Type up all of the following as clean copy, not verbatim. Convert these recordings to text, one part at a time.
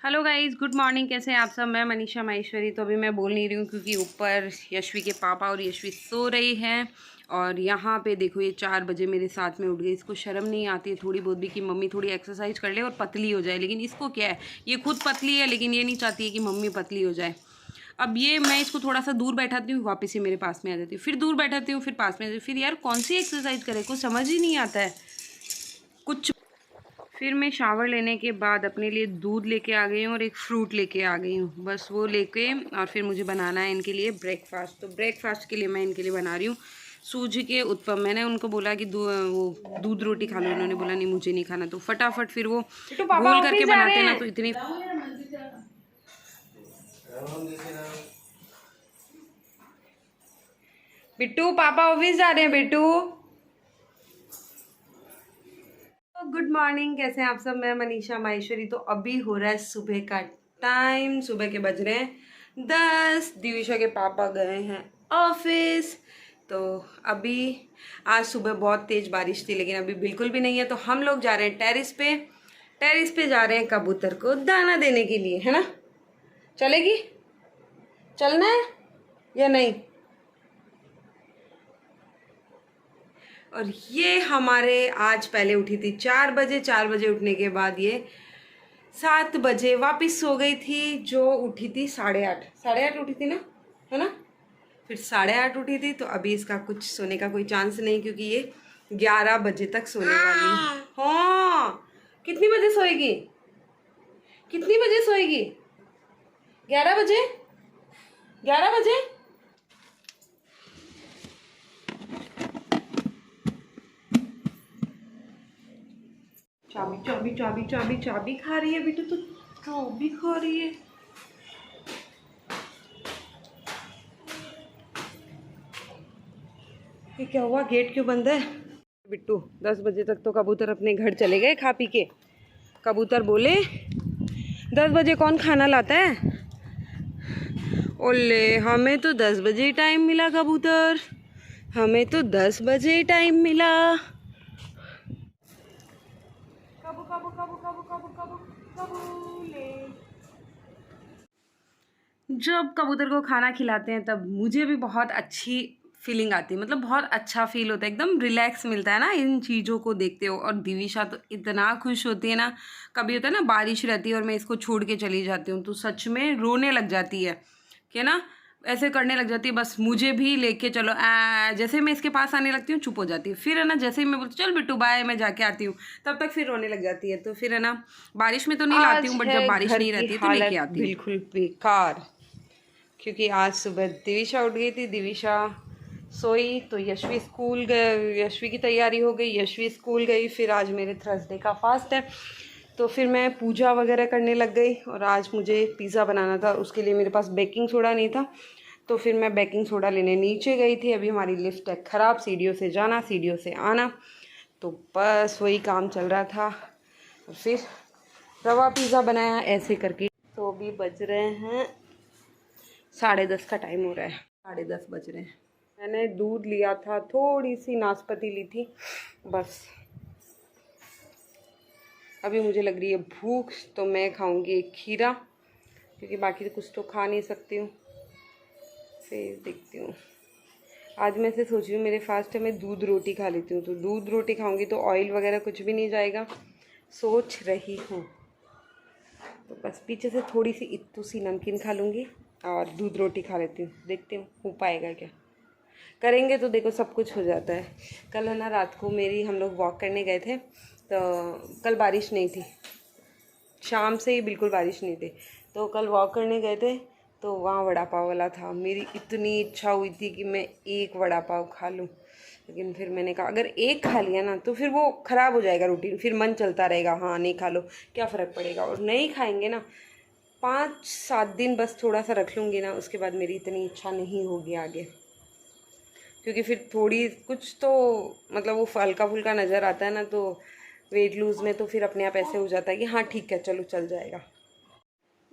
Hello guys, good morning. कैसे हैं आप सब। मैं मनीषा माहेश्वरी। तो अभी मैं बोल नहीं रही हूँ क्योंकि ऊपर यशवी के पापा और यशवी सो रही हैं। और यहाँ पे देखो ये 4 बजे मेरे साथ में उठ गई। इसको शर्म नहीं आती है थोड़ी बहुत भी कि मम्मी थोड़ी एक्सरसाइज कर ले और पतली हो जाए। लेकिन इसको क्या है, ये खुद पतली है लेकिन ये नहीं चाहती है कि मम्मी पतली हो जाए। अब ये मैं इसको थोड़ा सा दूर बैठाती हूँ, वापस ही मेरे पास में आ जाती हूँ, फिर दूर बैठाती हूँ, फिर पास में आ जाती हूँ। फिर यार कौन सी एक्सरसाइज करे, कुछ समझ ही नहीं आता है कुछ। फिर मैं शावर लेने के बाद अपने लिए दूध लेके आ गई हूँ और एक फ्रूट लेके आ गई हूँ। बस वो लेके और फिर मुझे बनाना है इनके लिए ब्रेकफास्ट। तो ब्रेकफास्ट के लिए मैं इनके लिए बना रही हूँ सूजी के उत्पम। मैंने उनको बोला कि वो दूध रोटी खा लो, उन्होंने बोला नहीं मुझे नहीं खाना। तो फटाफट फिर वो घोल करके बनाते ना तो इतनी। बिट्टू पापा ऑफिस जा रहे हैं। बिट्टू गुड मॉर्निंग, कैसे हैं आप सब। मैं मनीषा माहेश्वरी। तो अभी हो रहा है सुबह का टाइम। सुबह के बज रहे हैं 10। दिविशा के पापा गए हैं ऑफिस। तो अभी आज सुबह बहुत तेज बारिश थी लेकिन अभी बिल्कुल भी नहीं है। तो हम लोग जा रहे हैं टेरिस पे। टेरिस पे जा रहे हैं कबूतर को दाना देने के लिए, है ना। चलेगी, चलना है या नहीं। और ये हमारे आज पहले उठी थी 4 बजे। 4 बजे उठने के बाद ये 7 बजे वापस सो गई थी। जो उठी थी 8:30, 8:30 उठी थी ना, है ना। फिर 8:30 उठी थी। तो अभी इसका कुछ सोने का कोई चांस नहीं क्योंकि ये 11 बजे तक सोने वाली है। हाँ, कितनी बजे सोएगी, कितनी बजे सोएगी। 11 बजे, 11 बजे। चाबी चाबी चाबी चाबी चाबी खा रही है बेटू, तो चाबी खा रही है। ये क्या हुआ, गेट क्यों बंद है। बिट्टू 10 बजे तक तो कबूतर अपने घर चले गए खा पी के। कबूतर बोले 10 बजे कौन खाना लाता है। ओले, हमें तो 10 बजे ही टाइम मिला कबूतर, हमें तो 10 बजे ही टाइम मिला। कबू कबू कबू कबू कबू कबू कबूले। जब कबूतर को खाना खिलाते हैं तब मुझे भी बहुत अच्छी फीलिंग आती है। मतलब बहुत अच्छा फील होता है, एकदम रिलैक्स मिलता है ना इन चीज़ों को देखते हो। और दिविशा तो इतना खुश होती है ना। कभी होता है ना बारिश रहती है और मैं इसको छोड़ के चली जाती हूँ तो सच में रोने लग जाती है कि ना, ऐसे करने लग जाती है बस मुझे भी लेके चलो। जैसे मैं इसके पास आने लगती हूँ चुप हो जाती है। फिर है ना, जैसे ही मैं बोलती चल बिट्टू बाय मैं जाके आती हूँ, तब तक फिर रोने लग जाती है। तो फिर है ना, बारिश में तो नहीं लाती हूँ बट जब बारिश नहीं रहती है तो लेके आती हूँ। बिल्कुल बेकार, क्योंकि आज सुबह दिविशा उठ गई थी। दिविशा सोई तो यशवी स्कूल गए, यशवी की तैयारी हो गई, यशवी स्कूल गई। फिर आज मेरे थर्सडे का फास्ट है तो फिर मैं पूजा वगैरह करने लग गई। और आज मुझे पिज़्ज़ा बनाना था, उसके लिए मेरे पास बेकिंग सोडा नहीं था तो फिर मैं बेकिंग सोडा लेने नीचे गई थी। अभी हमारी लिफ्ट है ख़राब, सीढ़ियों से जाना सीढ़ियों से आना, तो बस वही काम चल रहा था। और फिर रवा पिज़्ज़ा बनाया ऐसे करके। तो अभी बज रहे हैं 10:30 का टाइम हो रहा है, 10:30 बज रहे हैं। मैंने दूध लिया था, थोड़ी सी नाशपाती ली थी बस। अभी मुझे लग रही है भूख तो मैं खाऊंगी एक खीरा, क्योंकि बाकी तो कुछ तो खा नहीं सकती हूँ। फिर देखती हूँ, आज मैं से सोच रही हूँ मेरे फास्ट है मैं दूध रोटी खा लेती हूँ। तो दूध रोटी खाऊंगी तो ऑयल वगैरह कुछ भी नहीं जाएगा, सोच रही हूँ। तो बस पीछे से थोड़ी सी इत्तू सी नमकीन खा लूँगी और दूध रोटी खा लेती हूँ। देखती हूँ हो पाएगा क्या। करेंगे तो देखो सब कुछ हो जाता है। कल है ना रात को मेरी, हम लोग वॉक करने गए थे तो कल बारिश नहीं थी, शाम से ही बिल्कुल बारिश नहीं थी। तो कल वॉक करने गए थे तो वहाँ वड़ा पाव वाला था। मेरी इतनी इच्छा हुई थी कि मैं एक वड़ा पाव खा लूँ, लेकिन फिर मैंने कहा अगर एक खा लिया ना तो फिर वो ख़राब हो जाएगा रूटीन, फिर मन चलता रहेगा हाँ नहीं खा लो क्या फ़र्क पड़ेगा। और नहीं खाएंगे ना 5-7 दिन बस थोड़ा सा रख लूँगी ना, उसके बाद मेरी इतनी इच्छा नहीं होगी आगे, क्योंकि फिर थोड़ी कुछ तो मतलब वो हल्का फुल्का नज़र आता है ना तो वेट लूज़ में तो फिर अपने आप ऐसे हो जाता है कि हाँ ठीक है चलो चल जाएगा।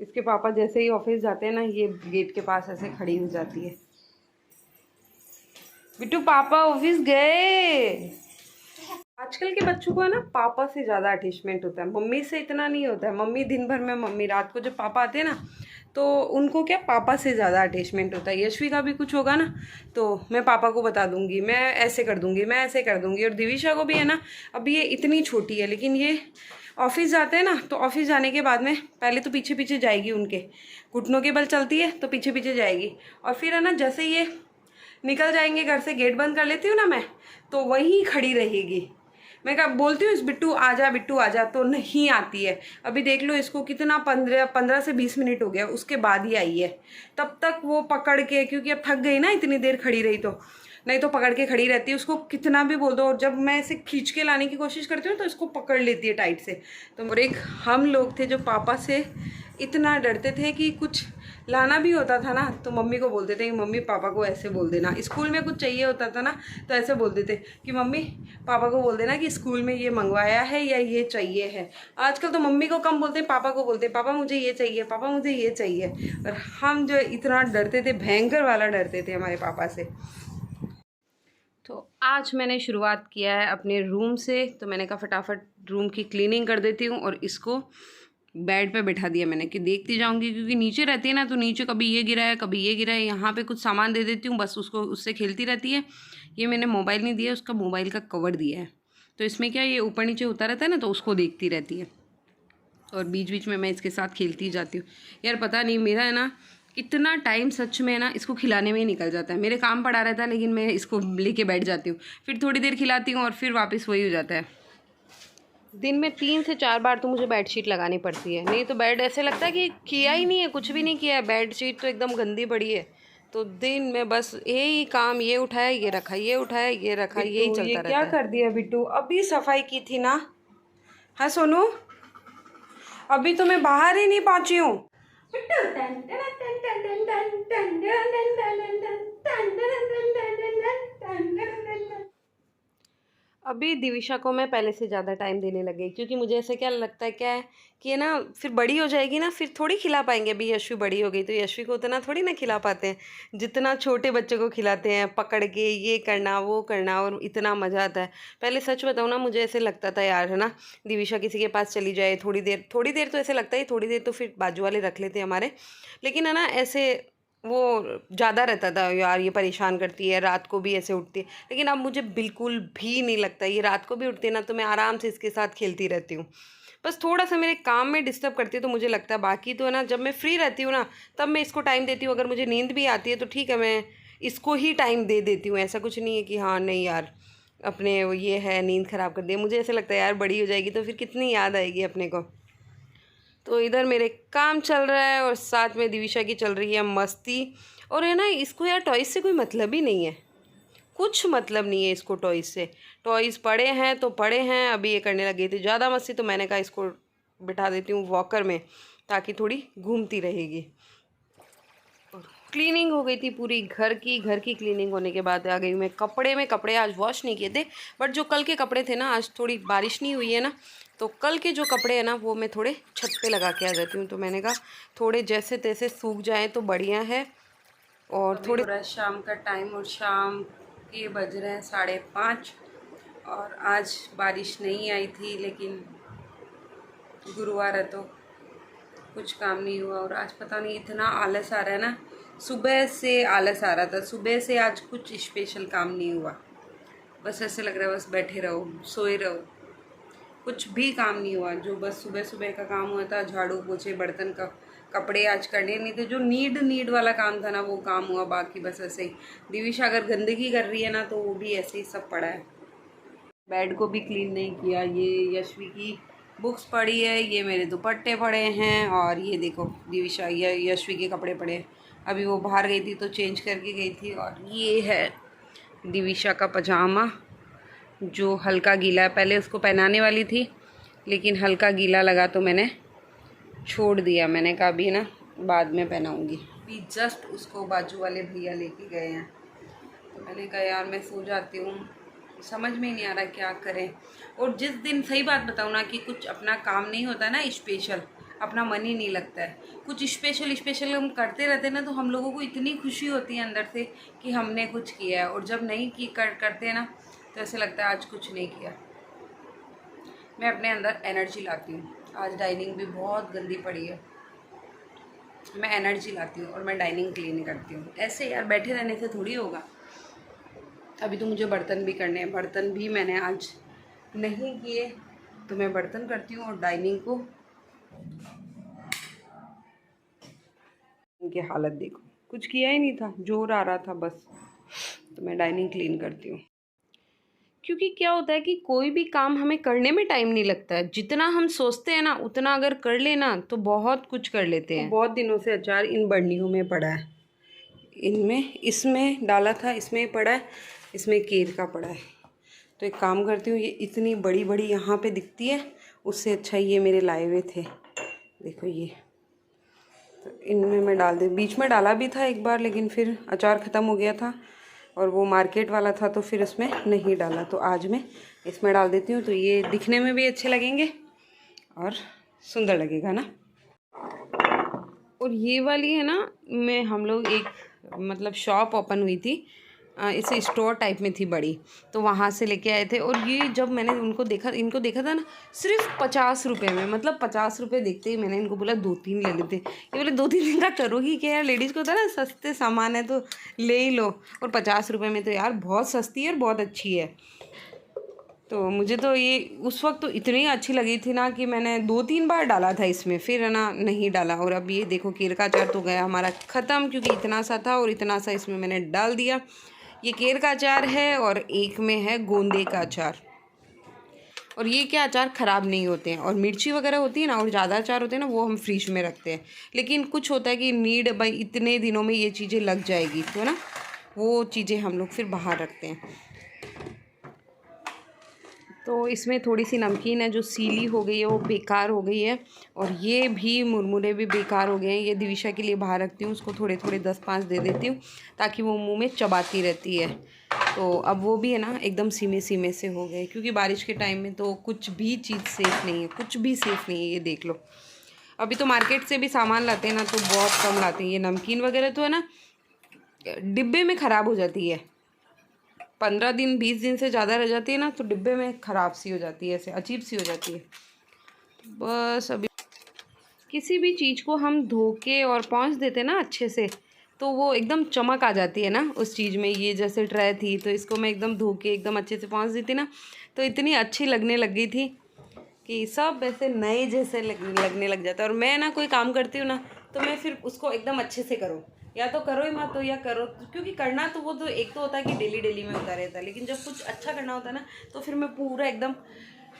इसके पापा जैसे ही ऑफिस जाते हैं ना ये गेट के पास ऐसे खड़ी हो जाती है। बिट्टू पापा ऑफिस गए। आजकल के बच्चों को है ना पापा से ज़्यादा अटैचमेंट होता है, मम्मी से इतना नहीं होता है। मम्मी दिन भर में मम्मी, रात को जब पापा आते हैं ना तो उनको क्या पापा से ज़्यादा अटैचमेंट होता है। यशवी का भी कुछ होगा ना तो मैं पापा को बता दूंगी, मैं ऐसे कर दूंगी, मैं ऐसे कर दूंगी। और दिविशा को भी है ना, अभी ये इतनी छोटी है लेकिन ये ऑफिस जाते हैं ना तो ऑफिस जाने के बाद में पहले तो पीछे पीछे जाएगी, उनके घुटनों के बल चलती है तो पीछे पीछे जाएगी। और फिर है ना जैसे ये निकल जाएंगे घर से, गेट बंद कर लेती हूँ ना मैं, तो वहीं खड़ी रहेगी। मैं कहा बोलती हूँ इस बिट्टू आ जा, बिट्टू आ जा, तो नहीं आती है। अभी देख लो इसको कितना 15 से 20 मिनट हो गया, उसके बाद ही आई है। तब तक वो पकड़ के, क्योंकि अब थक गई ना इतनी देर खड़ी रही, तो नहीं तो पकड़ के खड़ी रहती है। उसको कितना भी बोल दो, और जब मैं इसे खींच के लाने की कोशिश करती हूँ तो इसको पकड़ लेती है टाइट से। तो और एक हम लोग थे जो पापा से इतना डरते थे कि कुछ लाना भी होता था ना तो मम्मी को बोलते थे कि मम्मी पापा को ऐसे बोल देना। स्कूल में कुछ चाहिए होता था ना तो ऐसे बोलते थे कि मम्मी पापा को बोल देना कि स्कूल में ये मंगवाया है या ये चाहिए है। आजकल तो मम्मी को कम बोलते हैं, पापा को बोलते हैं पापा मुझे ये चाहिए, पापा मुझे ये चाहिए। और हम जो इतना डरते थे, भयंकर वाला डरते थे हमारे पापा से। तो आज मैंने शुरुआत किया है अपने रूम से, तो मैंने कहा फटाफट रूम की क्लीनिंग कर देती हूँ। और इसको बेड पे बैठा दिया मैंने कि देखती जाऊंगी, क्योंकि नीचे रहती है ना तो नीचे कभी ये गिरा है कभी ये गिरा है। यहाँ पे कुछ सामान दे देती हूँ, बस उसको उससे खेलती रहती है। ये मैंने मोबाइल नहीं दिया, उसका मोबाइल का कवर दिया है, तो इसमें क्या ये ऊपर नीचे होता रहता है ना, तो उसको देखती रहती है। और बीच बीच में मैं इसके साथ खेलती जाती हूँ। यार पता नहीं मेरा है ना इतना टाइम सच में ना इसको खिलाने में ही निकल जाता है। मेरे काम पड़ा रहता है लेकिन मैं इसको लेके बैठ जाती हूँ, फिर थोड़ी देर खिलाती हूँ और फिर वापस वही हो जाता है। दिन में 3 से 4 बार तो मुझे बेडशीट लगानी पड़ती है, नहीं तो बेड ऐसे लगता है कि किया ही नहीं है, कुछ भी नहीं किया है। बेडशीट तो एकदम गंदी पड़ी है, तो दिन में बस यही काम, ये उठाया ये रखा, ये उठाया ये रखा, यही चलता रहता है। क्या कर दिया बिट्टू, अभी सफाई की थी ना। हाँ सोनू, अभी तो मैं बाहर ही नहीं पहुंची हूँ। अभी दिविशा को मैं पहले से ज़्यादा टाइम देने लग गई, क्योंकि मुझे ऐसे क्या लगता है क्या है कि ना फिर बड़ी हो जाएगी ना, फिर थोड़ी खिला पाएंगे। अभी यशवी बड़ी हो गई तो यशवी को उतना थोड़ी ना खिला पाते हैं जितना छोटे बच्चों को खिलाते हैं, पकड़ के ये करना वो करना, और इतना मज़ा आता है। पहले सच बताऊँ ना, मुझे ऐसे लगता था यार है ना दिविशा किसी के पास चली जाए थोड़ी देर तो ऐसे लगता है, थोड़ी देर तो फिर बाजू वाले रख लेते हैं हमारे, लेकिन है ना ऐसे वो ज़्यादा रहता था यार, ये परेशान करती है, रात को भी ऐसे उठती है। लेकिन अब मुझे बिल्कुल भी नहीं लगता, ये रात को भी उठती है ना तो मैं आराम से इसके साथ खेलती रहती हूँ। बस थोड़ा सा मेरे काम में डिस्टर्ब करती है तो मुझे लगता है, बाकी तो है ना जब मैं फ्री रहती हूँ ना तब मैं इसको टाइम देती हूँ। अगर मुझे नींद भी आती है तो ठीक है, मैं इसको ही टाइम दे देती हूँ। ऐसा कुछ नहीं है कि हाँ नहीं यार अपने ये है नींद ख़राब कर दिया। मुझे ऐसा लगता है यार बड़ी हो जाएगी तो फिर कितनी याद आएगी अपने को। तो इधर मेरे काम चल रहा है और साथ में दिविशा की चल रही है मस्ती। और है ना इसको यार टॉयज़ से कोई मतलब ही नहीं है, कुछ मतलब नहीं है इसको टॉयज़ से। टॉयज़ पड़े हैं तो पड़े हैं। अभी ये करने लगी थी ज़्यादा मस्ती, तो मैंने कहा इसको बिठा देती हूँ वॉकर में ताकि थोड़ी घूमती रहेगी। क्लीनिंग हो गई थी पूरी घर की क्लीनिंग होने के बाद आ गई मैं कपड़े में। कपड़े आज वॉश नहीं किए थे, बट जो कल के कपड़े थे ना, आज थोड़ी बारिश नहीं हुई है ना, तो कल के जो कपड़े हैं ना वो मैं थोड़े छत पे लगा के आ जाती हूँ। तो मैंने कहा थोड़े जैसे तैसे सूख जाएं तो बढ़िया है। और थोड़े शाम का टाइम और शाम के बज रहे हैं 5:30। और आज बारिश नहीं आई थी, लेकिन गुरुवार है तो कुछ काम नहीं हुआ। और आज पता नहीं इतना आलस आ रहा है ना, सुबह से आलस आ रहा था, सुबह से आज कुछ स्पेशल काम नहीं हुआ। बस ऐसे लग रहा है बस बैठे रहो सोए रहो, कुछ भी काम नहीं हुआ। जो बस सुबह सुबह का काम हुआ था झाड़ू पोछे बर्तन का, कपड़े आज करने नहीं थे, जो नीड वाला काम था ना वो काम हुआ। बाकी बस ऐसे ही दिविशा अगर गंदगी कर रही है ना तो वो भी ऐसे ही सब पड़ा है। बेड को भी क्लीन नहीं किया। ये यशवी की बुक्स पड़ी है, ये मेरे दुपट्टे पड़े हैं, और ये देखो दिविशा यशवी के कपड़े पड़े हैं। अभी वो बाहर गई थी तो चेंज करके गई थी। और ये है दिविशा का पजामा जो हल्का गीला है, पहले उसको पहनाने वाली थी लेकिन हल्का गीला लगा तो मैंने छोड़ दिया। मैंने कहा अभी ना बाद में पहनाऊँगी। अभी जस्ट उसको बाजू वाले भैया लेके गए हैं, तो मैंने कहा यार मैं सो जाती हूँ, समझ में नहीं आ रहा क्या करें। और जिस दिन सही बात बताऊँ ना कि कुछ अपना काम नहीं होता ना स्पेशल, अपना मन ही नहीं लगता है। कुछ स्पेशल हम करते रहते हैं ना तो हम लोगों को इतनी खुशी होती है अंदर से कि हमने कुछ किया है। और जब नहीं की करते हैं ना तो ऐसे लगता है आज कुछ नहीं किया। मैं अपने अंदर एनर्जी लाती हूँ। आज डाइनिंग भी बहुत गंदी पड़ी है, मैं एनर्जी लाती हूँ और मैं डाइनिंग क्लीन करती हूँ। ऐसे यार बैठे रहने से थोड़ी होगा। अभी तो मुझे बर्तन भी करने हैं, बर्तन भी मैंने आज नहीं किए, तो मैं बर्तन करती हूँ और डाइनिंग को, इनकी हालत देखो, कुछ किया ही नहीं था, जोर आ रहा था बस, तो मैं डाइनिंग क्लीन करती हूँ। क्योंकि क्या होता है कि कोई भी काम हमें करने में टाइम नहीं लगता है, जितना हम सोचते हैं ना उतना अगर कर लेना तो बहुत कुछ कर लेते हैं। तो बहुत दिनों से अचार इन बर्नियों में पड़ा है, इनमें इसमें डाला था, इसमें पड़ा है, इसमें केर का पड़ा है। तो एक काम करती हूँ, ये इतनी बड़ी बड़ी यहाँ पे दिखती है, उससे अच्छा ये मेरे लाए हुए थे, देखो ये, तो इनमें मैं डाल दे। बीच में डाला भी था एक बार, लेकिन फिर अचार ख़त्म हो गया था और वो मार्केट वाला था, तो फिर उसमें नहीं डाला। तो आज मैं इसमें डाल देती हूँ, तो ये दिखने में भी अच्छे लगेंगे और सुंदर लगेगा ना। और ये वाली है ना, मैं हम लोग एक मतलब शॉप ओपन हुई थी, इसे स्टोर टाइप में थी बड़ी, तो वहाँ से लेके आए थे। और ये जब मैंने इनको देखा था ना, सिर्फ 50 रुपये में, मतलब 50 रुपये देखते ही मैंने इनको बोला 2-3 ले लेते। ये बोले 2-3 दिन का करोगी क्या यार, लेडीज़ को होता है ना सस्ते सामान है तो ले ही लो, और 50 रुपये में तो यार बहुत सस्ती है और बहुत अच्छी है। तो मुझे तो ये उस वक्त तो इतनी अच्छी लगी थी ना कि मैंने 2-3 बार डाला था इसमें, फिर है ना नहीं डाला। और अब ये देखो केर का अचार तो गया हमारा ख़त्म, क्योंकि इतना सा था और इतना सा इसमें मैंने डाल दिया। ये केर का अचार है और एक में है गोंदे का अचार। और ये क्या अचार ख़राब नहीं होते हैं, और मिर्ची वगैरह होती है ना और ज़्यादा अचार होते हैं ना, वो हम फ्रिज में रखते हैं। लेकिन कुछ होता है कि नीड भाई इतने दिनों में ये चीज़ें लग जाएगी, तो ना वो चीज़ें हम लोग फिर बाहर रखते हैं। तो इसमें थोड़ी सी नमकीन है जो सीली हो गई है, वो बेकार हो गई है, और ये भी मुरमुरे भी बेकार हो गए हैं। ये दिविशा के लिए बाहर रखती हूँ, उसको थोड़े थोड़े 10-5 दे देती हूँ ताकि वो मुंह में चबाती रहती है। तो अब वो भी है ना एकदम सीमे सीमे से हो गए, क्योंकि बारिश के टाइम में तो कुछ भी चीज़ सेफ़ नहीं है, कुछ भी सेफ़ नहीं है। ये देख लो, अभी तो मार्केट से भी सामान लाते हैं ना तो बहुत कम लाते हैं। ये नमकीन वगैरह तो है ना डिब्बे में ख़राब हो जाती है, 15 दिन 20 दिन से ज़्यादा रह जाती है ना तो डिब्बे में ख़राब सी हो जाती है, ऐसे अजीब सी हो जाती है। बस अभी किसी भी चीज़ को हम धो के और पोंछ देते ना अच्छे से, तो वो एकदम चमक आ जाती है ना उस चीज़ में। ये जैसे ट्रे थी तो इसको मैं एकदम धो के एकदम अच्छे से पोंछ देती ना, तो इतनी अच्छी लगने लग गई थी कि सब ऐसे नए जैसे लगने लग जाता है। और मैं ना कोई काम करती हूँ ना तो मैं फिर उसको एकदम अच्छे से करूँ, या तो करो ही मत, तो या करो, क्योंकि करना तो वो तो एक तो होता है कि डेली डेली में होता रहता है, लेकिन जब कुछ अच्छा करना होता है ना तो फिर मैं पूरा एकदम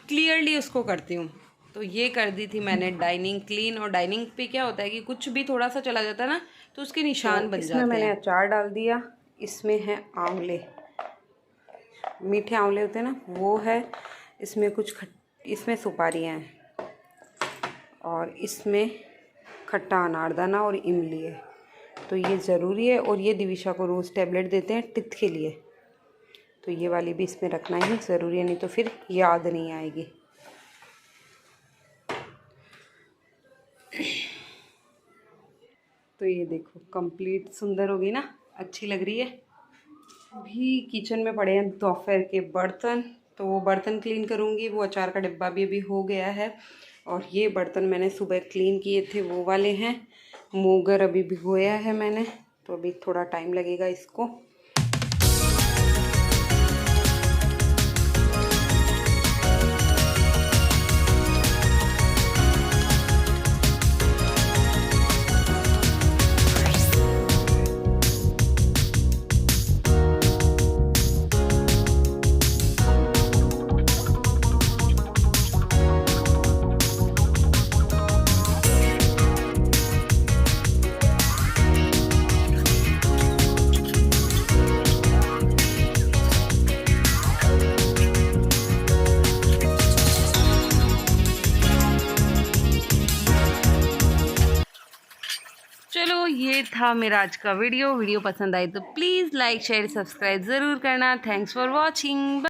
क्लियरली उसको करती हूँ। तो ये कर दी थी मैंने डाइनिंग क्लीन। और डाइनिंग पे क्या होता है कि कुछ भी थोड़ा सा चला जाता है ना तो उसके निशान बन जाते हैं। मैंने अचार डाल दिया, इसमें है आंवले, मीठे आंवले होते हैं ना वो है, इसमें कुछ इसमें सुपारियाँ हैं, और इसमें खट्टा अनारदाना और इमली है, तो ये ज़रूरी है। और ये दिविशा को रोज़ टैबलेट देते हैं टिथ के लिए, तो ये वाली भी इसमें रखना ही ज़रूरी है, नहीं तो फिर याद नहीं आएगी। तो ये देखो कंप्लीट सुंदर हो गई ना, अच्छी लग रही है। अभी किचन में पड़े हैं दोपहर के बर्तन, तो वो बर्तन क्लीन करूँगी। वो अचार का डिब्बा भी अभी हो गया है, और ये बर्तन मैंने सुबह क्लीन किए थे वो वाले हैं। मोगर अभी भिगोया है मैंने, तो अभी थोड़ा टाइम लगेगा इसको। चलो ये था मेरा आज का वीडियो पसंद आई तो प्लीज़ लाइक शेयर सब्सक्राइब ज़रूर करना। Thanks for watching.